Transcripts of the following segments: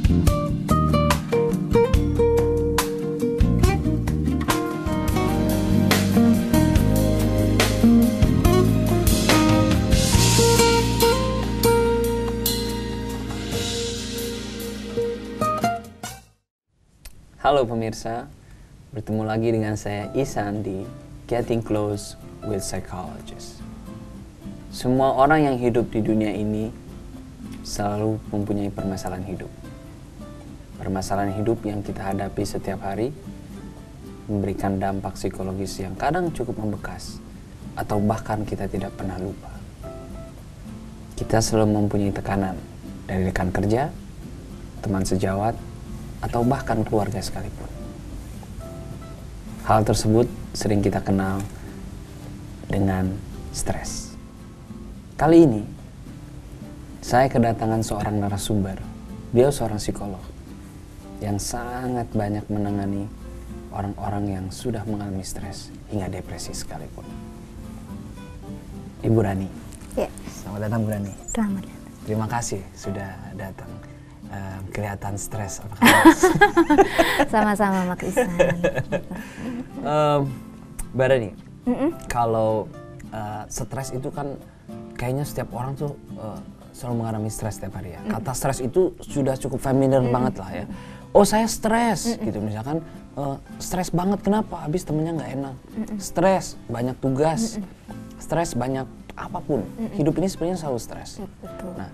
Halo pemirsa, bertemu lagi dengan saya Isan di Getting Close with Psychologist. Semua orang yang hidup di dunia ini selalu mempunyai permasalahan hidup. Permasalahan hidup yang kita hadapi setiap hari memberikan dampak psikologis yang kadang cukup membekas atau bahkan kita tidak pernah lupa. Kita selalu mempunyai tekanan dari rekan kerja, teman sejawat, atau bahkan keluarga sekalipun. Hal tersebut sering kita kenal dengan stres. Kali ini, saya kedatangan seorang narasumber. Beliau seorang psikolog yang sangat banyak menangani orang-orang yang sudah mengalami stres hingga depresi sekalipun. Ibu Rani. Ya. Selamat datang Bu Rani. Selamat datang. Terima kasih sudah datang. Kelihatan stres, apa kabar? Sama-sama Mak Isan. Mbak Rani, kalau stres itu kan kayaknya setiap orang tuh selalu mengalami stres setiap hari ya. Kata stres itu sudah cukup familiar banget lah ya. Oh saya stres gitu misalkan, stres banget kenapa? Habis temennya nggak enak. Stres, banyak tugas. Stres banyak apapun. Hidup ini sebenarnya selalu stres. Betul. Nah,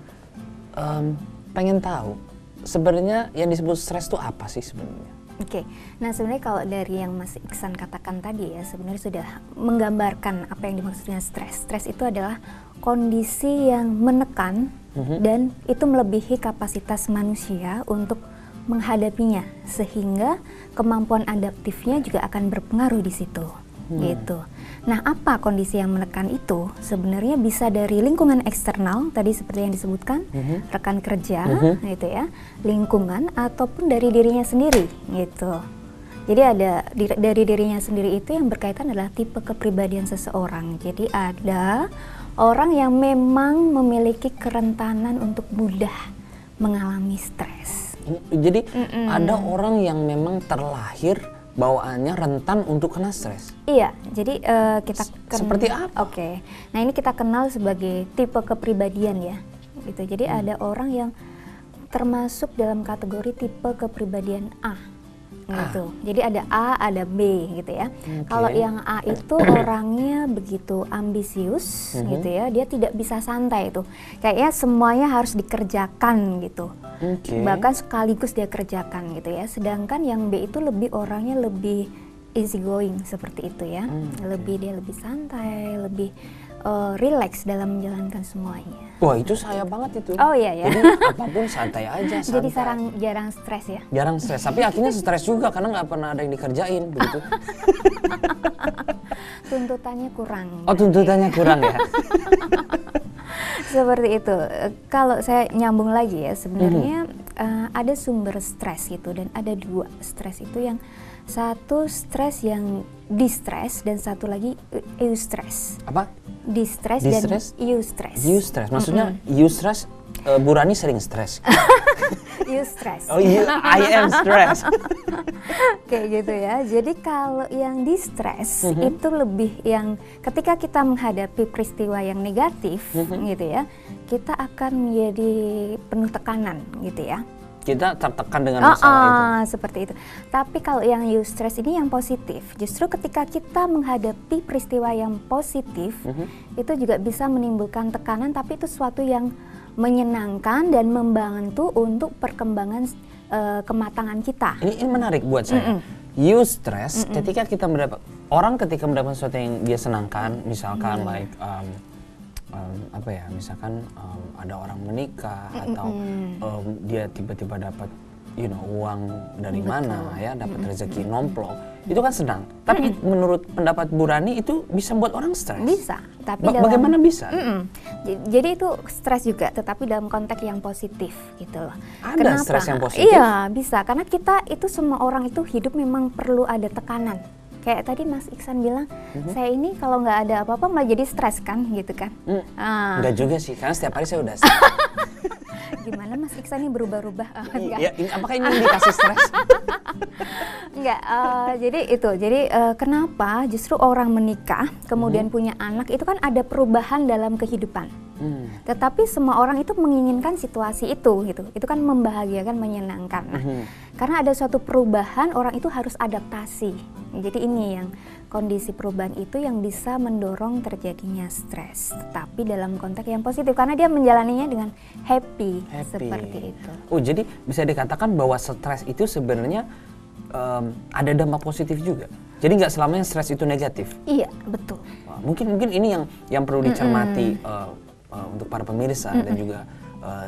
pengen tahu sebenarnya yang disebut stres itu apa sih sebenarnya? Oke, nah sebenarnya kalau dari yang Mas Iksan katakan tadi ya, sebenarnya sudah menggambarkan apa yang dimaksudnya stres. Stres itu adalah kondisi yang menekan dan itu melebihi kapasitas manusia untuk menghadapinya, sehingga kemampuan adaptifnya juga akan berpengaruh di situ. Gitu. Nah, apa kondisi yang menekan itu? Sebenarnya bisa dari lingkungan eksternal, tadi seperti yang disebutkan, rekan kerja, gitu ya, lingkungan ataupun dari dirinya sendiri, gitu. Jadi ada dari dirinya sendiri itu yang berkaitan adalah tipe kepribadian seseorang. Jadi ada orang yang memang memiliki kerentanan untuk mudah mengalami stres. Jadi ada orang yang memang terlahir bawaannya rentan untuk kena stres. Iya, jadi kita seperti apa? Oke. Nah, ini kita kenal sebagai tipe kepribadian ya. Gitu. Jadi ada orang yang termasuk dalam kategori tipe kepribadian A. Gitu. Jadi ada A, ada B gitu ya. Kalau yang A itu orangnya begitu ambisius gitu ya. Dia tidak bisa santai itu. Kayaknya semuanya harus dikerjakan gitu. Bahkan sekaligus dia kerjakan gitu ya. Sedangkan yang B itu orangnya lebih easy going seperti itu ya. Dia lebih santai, lebih relax dalam menjalankan semuanya. Wah, itu saya banget itu. Oh iya ya. Jadi apapun santai aja. Santai. Jadi jarang stres ya. Jarang stres, tapi akhirnya stres juga karena nggak pernah ada yang dikerjain begitu. Tuntutannya kurang. Oh, tuntutannya kurang ya. Seperti itu. Kalau saya nyambung lagi ya, sebenarnya ada sumber stres gitu, dan ada dua stres itu, yang satu stres yang distress dan satu lagi eustress. Apa? Distress dan eustress. Eustress, maksudnya eustress, Bu Rani sering stres. Eustress. Oh, I am stress. Kayak gitu ya. Jadi kalau yang distress itu lebih yang ketika kita menghadapi peristiwa yang negatif gitu ya, kita akan menjadi penuh tekanan gitu ya. Kita tertekan dengan masalah itu. Seperti itu. Tapi kalau yang eustress ini yang positif. Justru ketika kita menghadapi peristiwa yang positif, itu juga bisa menimbulkan tekanan, tapi itu sesuatu yang menyenangkan dan membantu untuk perkembangan kematangan kita. Ini menarik buat saya. Eustress ketika kita ketika mendapat sesuatu yang dia senangkan, misalkan like misalkan ada orang menikah atau dia tiba-tiba dapat uang dari mana ya, dapat rezeki nomplok, itu kan senang. Tapi menurut pendapat Bu Rani itu bisa buat orang stres. Bisa, tapi bagaimana bisa? Jadi itu stres juga, tetapi dalam konteks yang positif gitu loh. Ada stres yang positif? Iya, bisa. Karena kita itu, semua orang itu hidup memang perlu ada tekanan. Kayak tadi Mas Iksan bilang, saya ini kalau nggak ada apa-apa malah jadi stres kan, gitu kan? Enggak juga sih, karena setiap hari saya udah stres. Gimana Mas Iksan ini berubah-ubah? Enggak. Ya, apakah ini indikasi stres? Enggak, jadi kenapa justru orang menikah kemudian punya anak itu kan ada perubahan dalam kehidupan. Tetapi semua orang itu menginginkan situasi itu gitu. Itu kan membahagiakan, menyenangkan. Nah, karena ada suatu perubahan, orang itu harus adaptasi. Jadi ini yang kondisi perubahan itu yang bisa mendorong terjadinya stres, tetapi dalam konteks yang positif karena dia menjalaninya dengan happy. Seperti itu. Oh, jadi bisa dikatakan bahwa stres itu sebenarnya ada dampak positif juga. Jadi nggak selamanya stres itu negatif. Iya, betul. Wah, mungkin ini yang perlu dicermati untuk para pemirsa dan juga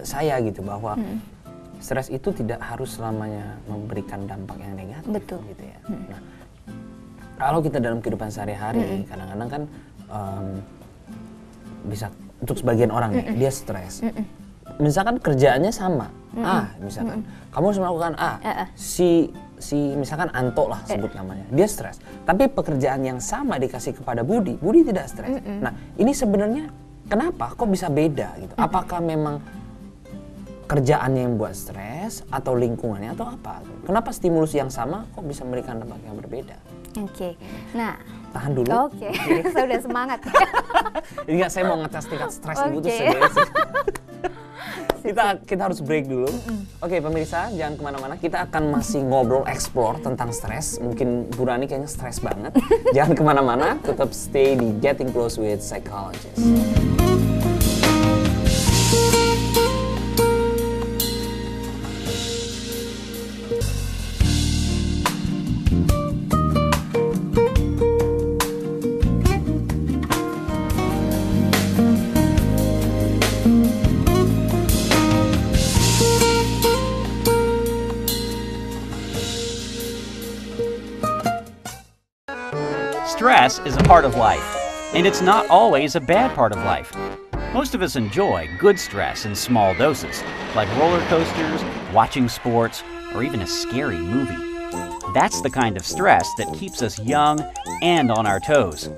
saya gitu, bahwa stres itu tidak harus selamanya memberikan dampak yang negatif. Betul. Gitu ya. Nah, kalau kita dalam kehidupan sehari-hari, kadang-kadang kan bisa untuk sebagian orang dia stres. Misalkan kerjaannya sama, misalkan kamu harus melakukan si misalkan Anto lah sebut namanya, dia stres. Tapi pekerjaan yang sama dikasih kepada Budi tidak stres. Nah, ini sebenarnya kenapa? Kok bisa beda gitu? Apakah memang kerjaannya yang buat stres atau lingkungannya atau apa? Kenapa stimulus yang sama kok bisa memberikan dampak yang berbeda? Oke. Nah, tahan dulu. Oke. Saya udah semangat. Enggak, saya mau ngetes tingkat stres ibu tuh sebenarnya. Kita harus break dulu. Oke, pemirsa, jangan kemana-mana. Kita akan masih ngobrol, explore tentang stres. Mungkin Bu Rani kayaknya stres banget. Jangan kemana-mana, tetap stay di Getting Close with Psychologist. Stress is a part of life, and it's not always a bad part of life. Most of us enjoy good stress in small doses, like roller coasters, watching sports, or even a scary movie. That's the kind of stress that keeps us young and on our toes.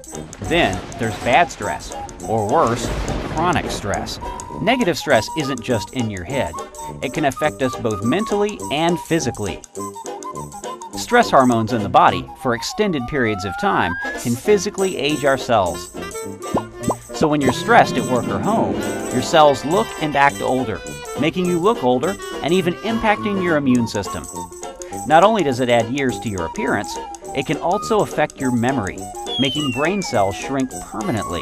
Then there's bad stress, or worse, chronic stress. Negative stress isn't just in your head. It can affect us both mentally and physically. Stress hormones in the body for extended periods of time can physically age our cells. So when you're stressed at work or home, your cells look and act older, making you look older and even impacting your immune system. Not only does it add years to your appearance, it can also affect your memory, making brain cells shrink permanently.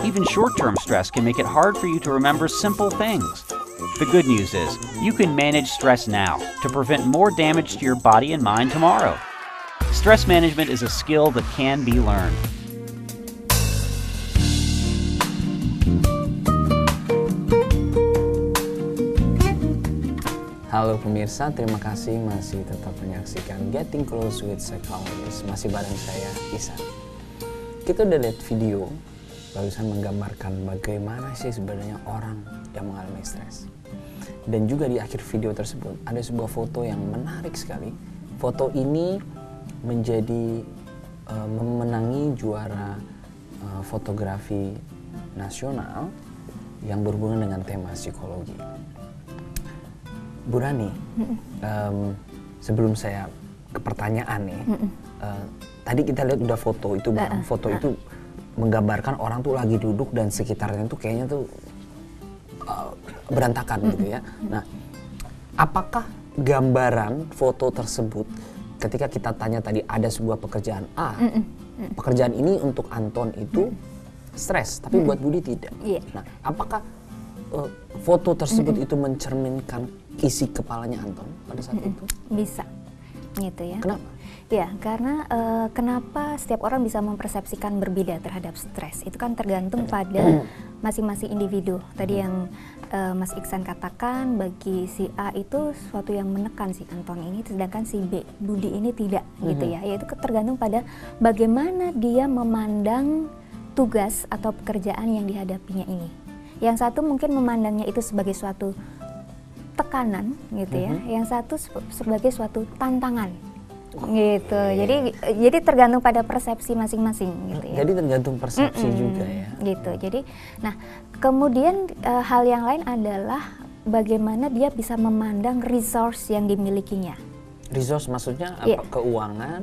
Even short-term stress can make it hard for you to remember simple things. The good news is, you can manage stress now to prevent more damage to your body and mind tomorrow. Stress management is a skill that can be learned. Halo pemirsa, terima kasih masih tetap menyaksikan Getting Close with Psychologist. Masih bareng saya, Isan. Kita udah lihat video barusan menggambarkan bagaimana sih sebenarnya orang yang mengalami stres. Dan juga di akhir video tersebut ada sebuah foto yang menarik sekali. Foto ini menjadi memenangi juara fotografi nasional yang berhubungan dengan tema psikologi. Bu Rani, sebelum saya ke pertanyaan nih, tadi kita lihat udah foto itu, foto itu menggambarkan orang tuh lagi duduk dan sekitarnya tuh kayaknya tuh berantakan gitu ya. Nah, apakah gambaran foto tersebut ketika kita tanya tadi ada sebuah pekerjaan A, pekerjaan ini untuk Anton itu stres, tapi buat Budi tidak. Nah, apakah foto tersebut itu mencerminkan isi kepalanya Anton pada saat itu? Bisa, gitu ya. Kenapa? Ya, karena kenapa setiap orang bisa mempersepsikan berbeda terhadap stres, itu kan tergantung pada masing-masing individu. Tadi yang Mas Iksan katakan, bagi si A itu sesuatu yang menekan si Anton ini, sedangkan si B, Budi ini tidak, gitu ya. Yaitu tergantung pada bagaimana dia memandang tugas atau pekerjaan yang dihadapinya ini. Yang satu mungkin memandangnya itu sebagai suatu tekanan, gitu ya. Yang satu sebagai suatu tantangan. Gitu. Jadi tergantung pada persepsi masing-masing gitu ya. Jadi tergantung persepsi juga ya. Gitu. Jadi nah, kemudian hal yang lain adalah bagaimana dia bisa memandang resource yang dimilikinya. Resource maksudnya apa? Iya. Keuangan?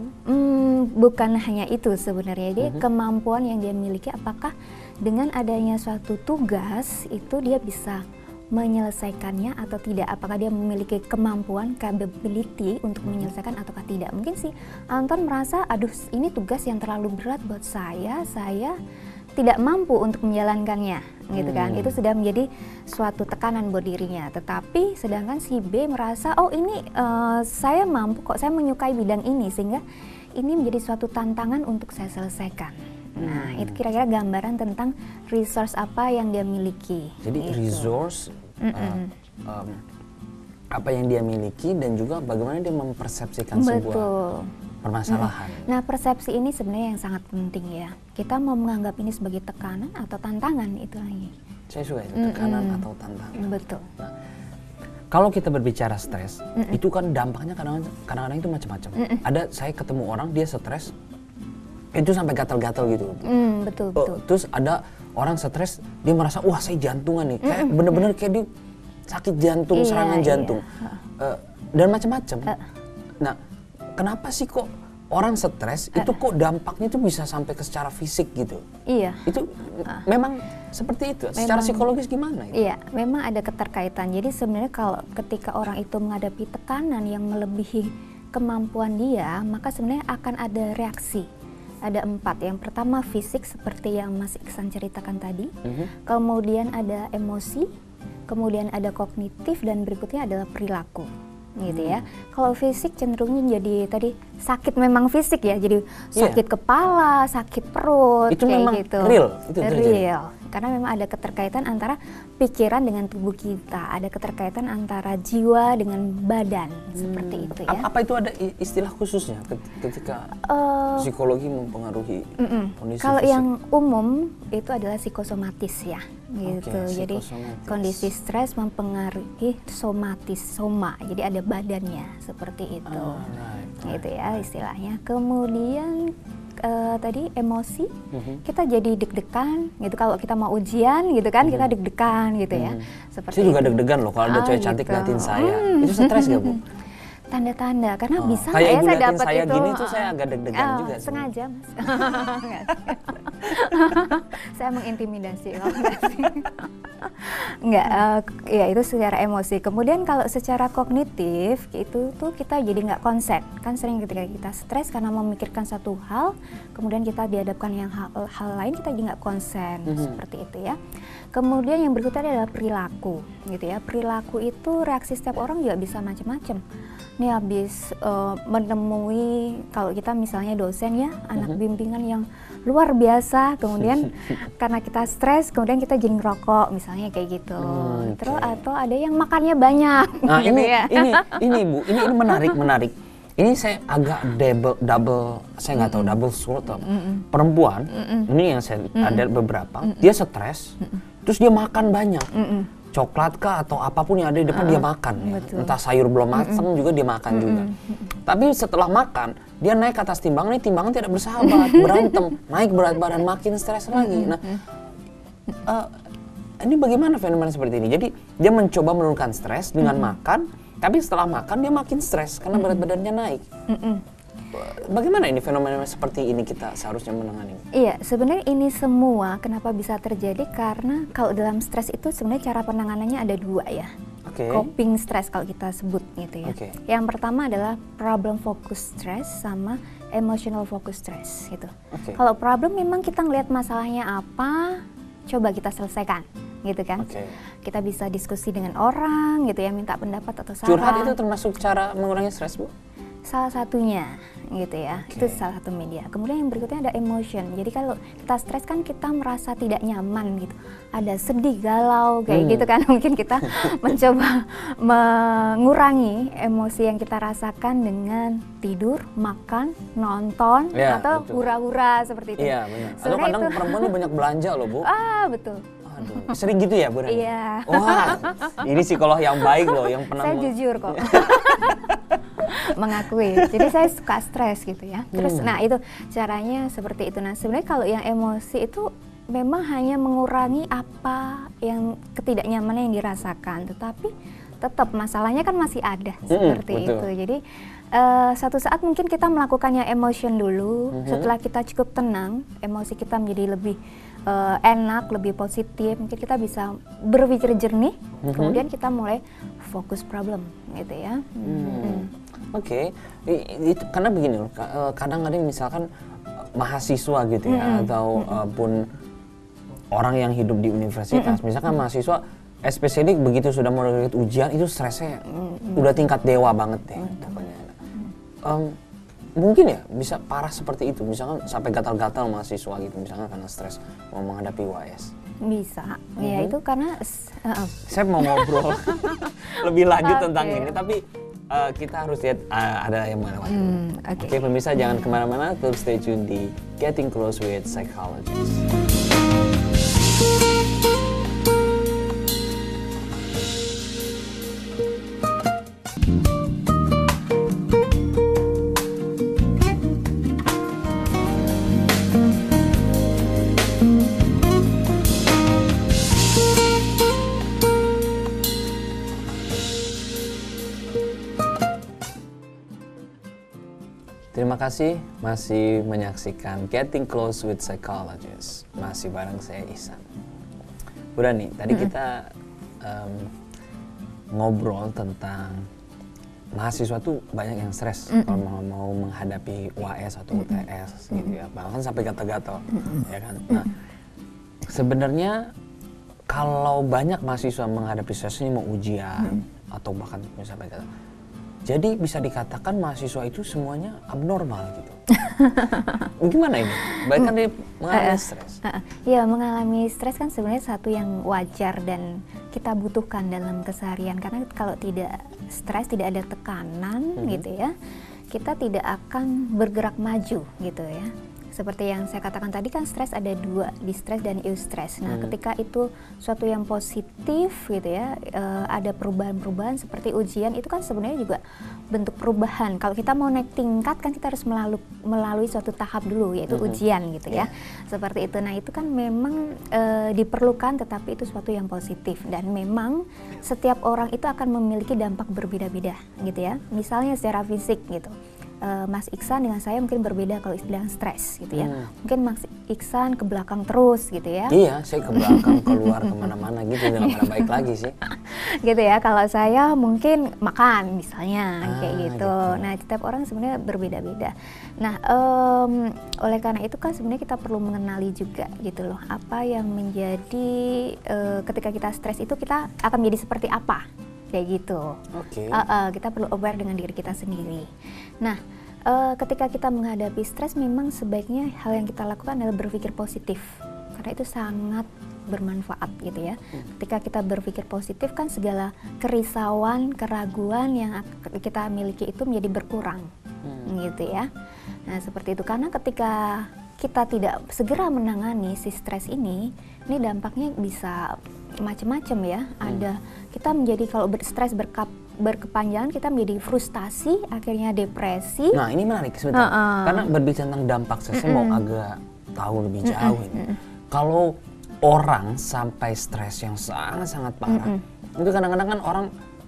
Bukan hanya itu sebenarnya, dia kemampuan yang dia miliki, apakah dengan adanya suatu tugas itu dia bisa menyelesaikannya atau tidak, apakah dia memiliki kemampuan, capability untuk menyelesaikan ataukah tidak. Mungkin si Anton merasa, aduh ini tugas yang terlalu berat buat saya tidak mampu untuk menjalankannya, gitu kan. Itu sudah menjadi suatu tekanan buat dirinya. Tetapi sedangkan si B merasa, oh ini saya mampu kok, saya menyukai bidang ini, sehingga ini menjadi suatu tantangan untuk saya selesaikan. Nah, itu kira-kira gambaran tentang resource apa yang dia miliki. Jadi gitu. resource apa yang dia miliki dan juga bagaimana dia mempersepsikan sebuah permasalahan. Nah, persepsi ini sebenarnya yang sangat penting ya. Kita mau menganggap ini sebagai tekanan atau tantangan, itu lagi. Saya suka itu, tekanan atau tantangan. Betul. Nah, kalau kita berbicara stres, itu kan dampaknya kadang-kadang itu macam-macam. Ada saya ketemu orang dia stres, itu sampai gatal-gatal gitu. Betul. Terus ada orang stres, dia merasa wah saya jantungan nih, kayak bener-bener kayak dia sakit jantung, serangan jantung, dan macam-macam. Nah, kenapa sih kok orang stres itu kok dampaknya itu bisa sampai ke secara fisik gitu? Iya. Itu memang seperti itu. Secara psikologis gimana? Iya, memang ada keterkaitan. Jadi sebenarnya kalau ketika orang itu menghadapi tekanan yang melebihi kemampuan dia, maka sebenarnya akan ada reaksi. Ada 4. Yang pertama fisik seperti yang Mas Iksan ceritakan tadi. Kemudian ada emosi, kemudian ada kognitif, dan berikutnya adalah perilaku. Gitu ya. Kalau fisik cenderungnya jadi tadi sakit, memang fisik ya, jadi sakit kepala, sakit perut, itu kayak memang gitu. real, itu real. Karena memang ada keterkaitan antara pikiran dengan tubuh kita, ada keterkaitan antara jiwa dengan badan, seperti itu ya. Apa itu ada istilah khususnya ketika psikologi mempengaruhi kondisi Kalau fisik? yang umum itu adalah psikosomatis ya, gitu. Jadi kondisi stres mempengaruhi soma, jadi ada badannya seperti itu, gitu ya istilahnya. Kemudian tadi emosi, kita jadi deg-degan gitu kalau kita mau ujian gitu kan, kita deg-degan gitu ya. Seperti saya juga itu. deg-degan loh kalau ada cewek cantik liatin saya. Itu stres gak, Bu? Tanda-tanda, karena bisa kayak ya ibu saya liatin dapat saya itu. gini tuh saya agak deg-degan juga. Sengaja, Mas. Saya mengintimidasi. Enggak, ya itu secara emosi. Kemudian kalau secara kognitif itu tuh kita jadi nggak konsen. Kan sering ketika kita stres karena memikirkan satu hal, kemudian kita dihadapkan yang hal lain, kita jadi nggak konsen, seperti itu ya. Kemudian yang berikutnya adalah perilaku, gitu ya. Perilaku itu reaksi setiap orang juga bisa macam-macam. Nih habis menemui, kalau kita misalnya dosen ya, anak bimbingan yang luar biasa, kemudian karena kita stres, kemudian kita jadi ngerokok, misalnya kayak gitu. Terus atau ada yang makannya banyak. Nah, gitu ya. ini Bu, ini menarik. Ini saya agak double, saya nggak tahu double sword atau perempuan. Ini yang saya ada beberapa, dia stres, terus dia makan banyak. Coklat kah atau apapun yang ada di depan dia makan ya. Entah sayur belum matang juga dia makan juga. Tapi setelah makan dia naik ke atas timbangan, timbangan tidak bersahabat, berantem, naik berat badan, makin stres lagi. Nah, ini bagaimana fenomena seperti ini? Jadi dia mencoba menurunkan stres dengan makan, tapi setelah makan dia makin stres karena berat badannya naik. Bagaimana ini fenomena seperti ini kita seharusnya menangani? Iya, sebenarnya ini semua kenapa bisa terjadi karena kalau dalam stres itu sebenarnya cara penanganannya ada 2 ya. Coping stress kalau kita sebut gitu ya. Yang pertama adalah problem focus stress sama emotional focus stress gitu. Kalau problem memang kita ngelihat masalahnya apa, coba kita selesaikan gitu kan. Kita bisa diskusi dengan orang gitu ya, minta pendapat atau saran. Curhat itu termasuk cara mengurangi stres, Bu? Salah satunya gitu ya, itu salah satu media. Kemudian yang berikutnya ada emotion. Jadi kalau kita stres kan kita merasa tidak nyaman gitu, ada sedih, galau kayak gitu kan. Mungkin kita mencoba mengurangi emosi yang kita rasakan dengan tidur, makan, nonton, atau hura-hura seperti itu. Iya benar. Atau kadang perempuan ini banyak belanja loh, Bu. Betul. Aduh, sering gitu ya, Bu? Iya. Wah, ini psikolog yang baik loh, yang pernah. Saya jujur kok. Mengakui. Jadi saya suka stres gitu ya. Terus nah itu caranya seperti itu. Nah, sebenarnya kalau yang emosi itu memang hanya mengurangi apa yang ketidaknyamanan yang dirasakan, tetapi tetap masalahnya kan masih ada seperti betul. itu. Jadi satu saat mungkin kita melakukannya emotion dulu, setelah kita cukup tenang, emosi kita menjadi lebih enak, lebih positif, mungkin kita bisa berpikir jernih, kemudian kita mulai fokus problem gitu ya. Oke. Karena begini loh, kadang-kadang misalkan mahasiswa gitu ya, atau pun orang yang hidup di universitas, misalkan mahasiswa, especially begitu sudah mau deket ujian, itu stresnya udah tingkat dewa banget deh. Mungkin ya bisa parah seperti itu, misalkan sampai gatal-gatal mahasiswa gitu, misalkan karena stres mau menghadapi UAS. Bisa, ya itu karena Saya mau ngobrol lebih lanjut tentang ini, tapi kita harus lihat ada yang melewati. Oke, pemirsa jangan kemana-mana, tetap stay tune di Getting Close with Psychologist. Terima kasih masih menyaksikan Getting Close with Psychologist. Masih bareng saya Ihsan. Udah nih, tadi kita ngobrol tentang mahasiswa tuh banyak yang stres kalau mau menghadapi UAS atau UTS gitu ya. Bahkan sampai gatal-gatal, ya kan. Nah, sebenarnya kalau banyak mahasiswa menghadapi stres ini mau ujian atau bahkan sampai gatal, jadi bisa dikatakan mahasiswa itu semuanya abnormal gitu. Gimana ini? Baik kan dia mengalami stres? Ya, mengalami stres kan sebenarnya satu yang wajar dan kita butuhkan dalam keseharian. Karena kalau tidak stres, tidak ada tekanan gitu ya, kita tidak akan bergerak maju gitu ya. Seperti yang saya katakan tadi kan stres ada dua, distress dan eustress. Nah, ketika itu suatu yang positif gitu ya, ada perubahan-perubahan seperti ujian, itu kan sebenarnya juga bentuk perubahan. Kalau kita mau naik tingkat kan kita harus melalui suatu tahap dulu, yaitu ujian gitu ya. Seperti itu. Nah, itu kan memang diperlukan, tetapi itu suatu yang positif. Dan memang setiap orang itu akan memiliki dampak berbeda-beda gitu ya. Misalnya secara fisik gitu. Mas Iksan dengan saya mungkin berbeda kalau istilah stres gitu ya. Mungkin Mas Iksan ke belakang terus gitu ya. Iya, saya ke belakang, keluar kemana-mana gitu, udah gak pada baik lagi sih. Gitu ya, kalau saya mungkin makan misalnya kayak gitu. Nah, setiap orang sebenarnya berbeda-beda. Nah, oleh karena itu kan sebenarnya kita perlu mengenali juga gitu loh, apa yang menjadi ketika kita stres itu kita akan menjadi seperti apa. Kayak gitu. Kita perlu aware dengan diri kita sendiri. Nah, ketika kita menghadapi stres, memang sebaiknya hal yang kita lakukan adalah berpikir positif, karena itu sangat bermanfaat gitu ya. Ketika kita berpikir positif kan segala kerisauan, keraguan yang kita miliki itu menjadi berkurang, gitu ya. Nah, seperti itu. Karena ketika kita tidak segera menangani si stres ini dampaknya bisa macam-macam ya. Ada kita menjadi kalau stres berkepanjangan kita menjadi frustasi, akhirnya depresi. Nah, ini menarik sebentar. Karena berbicara tentang dampak stres, saya mau agak tahu lebih jauh ini. Kalau orang sampai stres yang sangat-sangat parah, itu kadang-kadang kan orang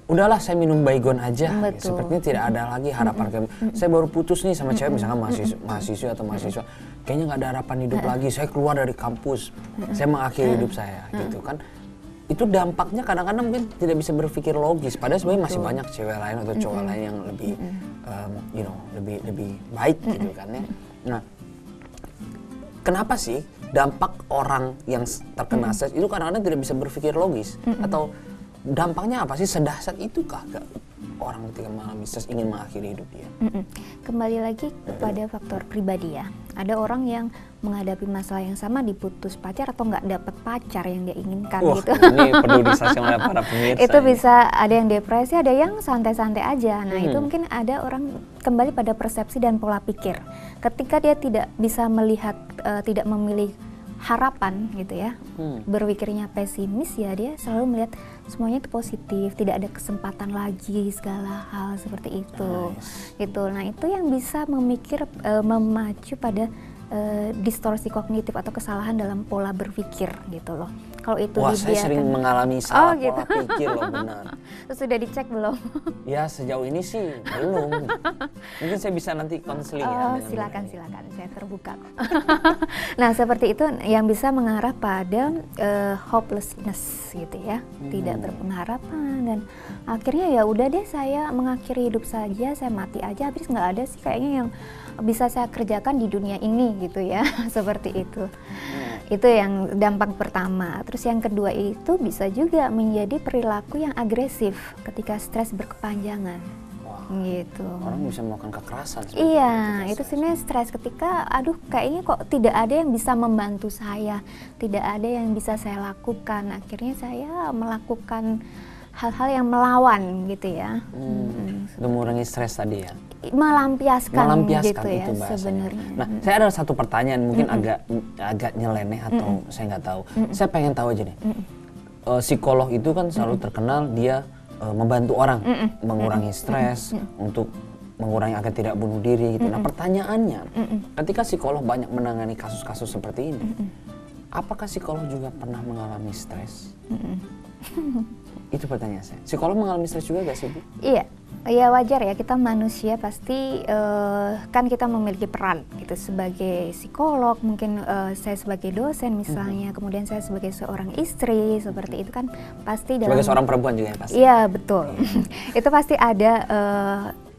udahlah saya minum Baygon aja. Sepertinya tidak ada lagi harapan. Saya baru putus nih sama cewek, misalkan mahasiswa atau mahasiswa, kayaknya nggak ada harapan hidup lagi. Saya keluar dari kampus, saya mengakhiri hidup saya, gitu kan. Itu dampaknya kadang-kadang mungkin tidak bisa berpikir logis. Padahal sebenarnya masih banyak cewek lain atau cowok lain yang lebih, lebih baik gitu kan ya. Nah, kenapa sih dampak orang yang terkena stres itu kadang-kadang tidak bisa berpikir logis? Atau dampaknya apa sih, sedahsyat itukah orang ketika mengalami stres ingin mengakhiri hidup dia? Kembali lagi kepada faktor pribadi ya. Ada orang yang menghadapi masalah yang sama, diputus pacar atau nggak dapat pacar yang dia inginkan gitu. Ini perlu disasih oleh para pemirsa. Itu bisa ada yang depresi, ada yang santai-santai aja. Nah, itu mungkin ada orang kembali pada persepsi dan pola pikir. Ketika dia tidak bisa melihat, tidak memilih harapan gitu ya, berpikirnya pesimis, ya dia selalu melihat semuanya itu positif, tidak ada kesempatan lagi, segala hal seperti itu. Gitu. Nah, itu yang bisa memacu pada distorsi kognitif atau kesalahan dalam pola berpikir gitu loh. Kalau itu Wah, saya sering mengalami salah pola pikir loh, benar. Terus sudah dicek belum? Ya sejauh ini sih belum. Mungkin saya bisa nanti konseling ya. Silakan, saya terbuka. Nah, seperti itu yang bisa mengarah pada hopelessness gitu ya, tidak berpengharapan, dan akhirnya ya udah deh saya mengakhiri hidup saja, saya mati aja, habis nggak ada sih kayaknya yang bisa saya kerjakan di dunia ini gitu ya. Seperti itu. Itu yang dampak pertama. Terus yang kedua itu bisa juga menjadi perilaku yang agresif ketika stres berkepanjangan. Gitu. Orang bisa melakukan kekerasan. Iya, itu sebenarnya stres ketika aduh kayaknya kok tidak ada yang bisa membantu saya, tidak ada yang bisa saya lakukan. Akhirnya saya melakukan hal-hal yang melawan gitu ya. Untuk mengurangi stres tadi ya. Melampiaskan gitu ya sebenarnya. Nah, saya ada satu pertanyaan mungkin agak nyeleneh atau saya nggak tahu. Saya pengen tahu aja nih. Psikolog itu kan selalu terkenal dia membantu orang mengurangi stres, untuk mengurangi agar tidak bunuh diri gitu. Nah, pertanyaannya, ketika psikolog banyak menangani kasus-kasus seperti ini, apakah psikolog juga pernah mengalami stres? Itu pertanyaan saya. Psikolog mengalami stres juga gak sih, Bu? Iya. Ya wajar ya, kita manusia pasti kan kita memiliki peran gitu sebagai psikolog, mungkin saya sebagai dosen misalnya, kemudian saya sebagai seorang istri, seperti itu kan pasti sebagai seorang perempuan juga ya pasti. Iya betul. Itu pasti ada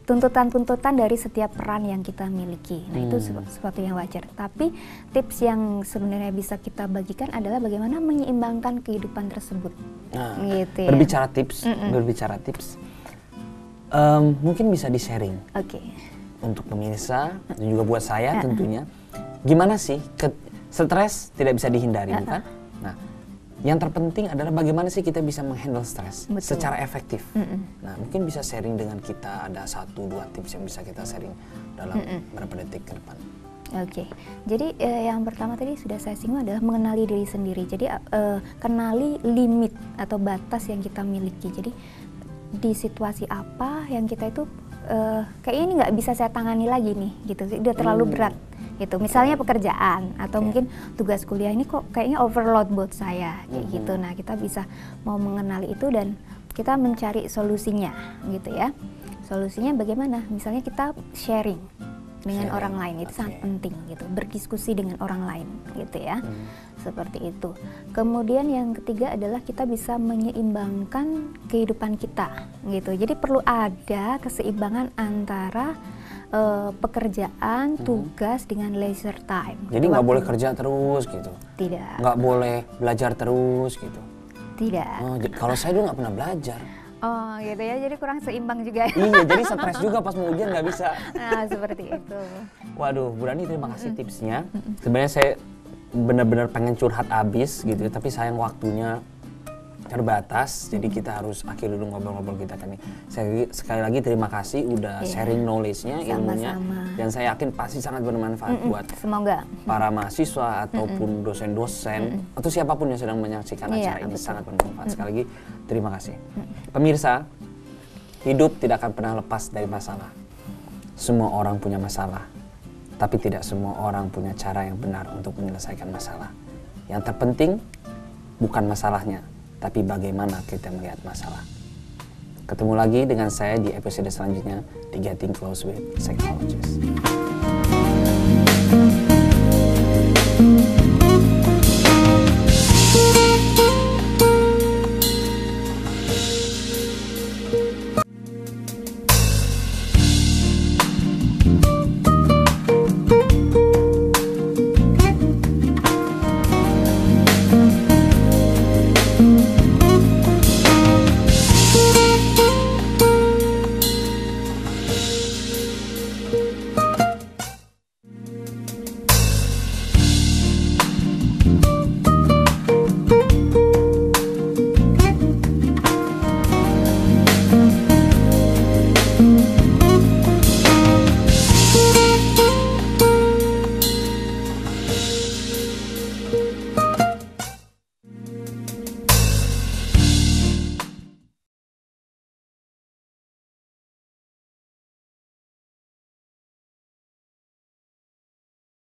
tuntutan-tuntutan dari setiap peran yang kita miliki. Nah itu sesuatu yang wajar. Tapi tips yang sebenarnya bisa kita bagikan adalah bagaimana menyeimbangkan kehidupan tersebut. Nah, gitu ya. Berbicara tips. Mungkin bisa di-sharing untuk pemirsa dan juga buat saya tentunya. Gimana sih, stres tidak bisa dihindari bukan? Nah, yang terpenting adalah bagaimana sih kita bisa menghandle stres secara efektif. Nah, mungkin bisa sharing dengan kita, ada 1-2 tips yang bisa kita sharing dalam beberapa detik ke depan. Jadi yang pertama tadi sudah saya singgung adalah mengenali diri sendiri. Jadi kenali limit atau batas yang kita miliki. Jadi di situasi apa yang kita itu kayaknya ini nggak bisa saya tangani lagi nih gitu, udah terlalu berat gitu, misalnya pekerjaan atau mungkin tugas kuliah ini kok kayaknya overload buat saya kayak gitu. Nah kita bisa mau mengenali itu dan kita mencari solusinya gitu ya. Solusinya bagaimana? Misalnya kita sharing dengan orang lain, itu sangat penting gitu, berdiskusi dengan orang lain gitu ya. Seperti itu. Kemudian yang ketiga adalah kita bisa menyeimbangkan kehidupan kita gitu. Jadi perlu ada keseimbangan antara pekerjaan, tugas dengan leisure time. Jadi nggak boleh kerja terus gitu? Tidak. Nggak boleh belajar terus gitu? Tidak. Kalau saya dulu nggak pernah belajar. Oh gitu ya, jadi kurang seimbang juga ya? Iya, jadi stres juga pas mau ujian nggak bisa. Nah seperti itu. Waduh, Bu Rani terima kasih tipsnya. Sebenarnya saya benar-benar pengen curhat abis gitu, tapi sayang waktunya terbatas, jadi kita harus akhiri dulu ngobrol-ngobrol kita kali ini. Sekali lagi terima kasih udah sharing knowledge-nya, ilmunya, dan saya yakin pasti sangat bermanfaat buat semoga para mahasiswa ataupun dosen-dosen atau siapapun yang sedang menyaksikan acara ini, sangat bermanfaat. Sekali lagi terima kasih. Pemirsa, hidup tidak akan pernah lepas dari masalah. Semua orang punya masalah, tapi tidak semua orang punya cara yang benar untuk menyelesaikan masalah. Yang terpenting bukan masalahnya, tapi bagaimana kita melihat masalah. Ketemu lagi dengan saya di episode selanjutnya di Getting Close with Psychologist.